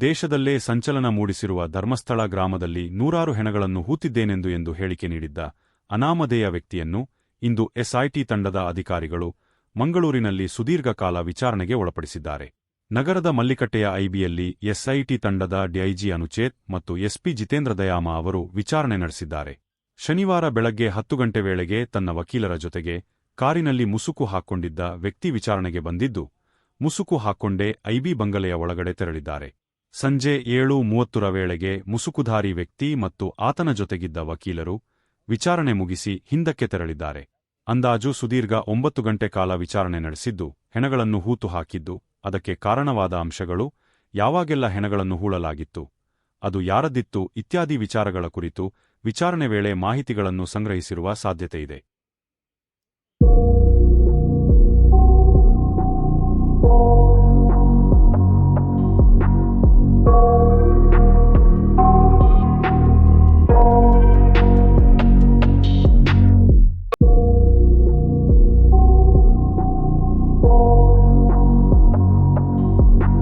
ದೇಶದಲ್ಲೇ ಸಂಚಲನ ಮೂಡಿಸಿರುವ ಧರ್ಮಸ್ಥಳ ಗ್ರಾಮದಲ್ಲಿ ನೂರಾರು ಹೆಣಗಳನ್ನು ಹೂತಿದ್ದೇನೆಂದು ಎಂದು ಹೇಳಿಕೆ ನೀಡಿದ್ದ ಅನಾಮಧೇಯ ವ್ಯಕ್ತಿಯನ್ನು ಇಂದು ಎಸ್ಐಟಿ ತಂಡದ ಅಧಿಕಾರಿಗಳು ಮಂಗಳೂರಿನಲ್ಲಿ ಸುದೀರ್ಘ ಕಾಲ ವಿಚಾರಣೆಗೆ ಒಳಪಡಿಸಿದ್ದಾರೆ. ನಗರದ ಮಲ್ಲಿಕಟ್ಟೆಯ ಐಬಿಯಲ್ಲಿ ಎಸ್ಐಟಿ ತಂಡದ ಡಿಐಜಿ ಅನುಚೇತ್ ಮತ್ತು ಎಸ್ಪಿ ಜಿತೇಂದ್ರ ದಯಾಮ ಅವರು ವಿಚಾರಣೆ ನಡೆಸಿದ್ದಾರೆ. ಶನಿವಾರ ಬೆಳಗ್ಗೆ 10 ಗಂಟೆ ವೇಳೆಗೆ ತನ್ನ ವಕೀಲರ ಜೊತೆಗೆ ಕಾರಿನಲ್ಲಿ ಮುಸುಕು ಹಾಕ್ಕೊಂಡಿದ್ದ ವ್ಯಕ್ತಿ ವಿಚಾರಣೆಗೆ ಬಂದಿದ್ದು, ಮುಸುಕು ಹಾಕ್ಕೊಂಡೇ ಐಬಿ ಬಂಗಲೆಯ ಒಳಗಡೆ ತೆರಳಿದ್ದಾರೆ. ಸಂಜೆ 7:30 ವೇಳೆಗೆ ಮುಸುಕುಧಾರಿ ವ್ಯಕ್ತಿ ಮತ್ತು ಆತನ ಜೊತೆಗಿದ್ದ ವಕೀಲರು ವಿಚಾರಣೆ ಮುಗಿಸಿ ಹಿಂದಕ್ಕೆ ತೆರಳಿದ್ದಾರೆ. ಅಂದಾಜು ಸುದೀರ್ಘ 9 ಗಂಟೆ ಕಾಲ ವಿಚಾರಣೆ ನಡೆಸಿದ್ದು, ಹೆಣಗಳನ್ನು ಹೂತು ಹಾಕಿದ್ದು, ಅದಕ್ಕೆ ಕಾರಣವಾದ ಅಂಶಗಳು, ಯಾವಾಗೆಲ್ಲ ಹೆಣಗಳನ್ನು ಹೂಳಲಾಗಿತ್ತು, ಅದು ಯಾರದ್ದಿತ್ತು ಇತ್ಯಾದಿ ವಿಚಾರಗಳ ಕುರಿತು ವಿಚಾರಣೆ ವೇಳೆ ಮಾಹಿತಿಗಳನ್ನು ಸಂಗ್ರಹಿಸಿರುವ ಸಾಧ್ಯತೆಯಿದೆ.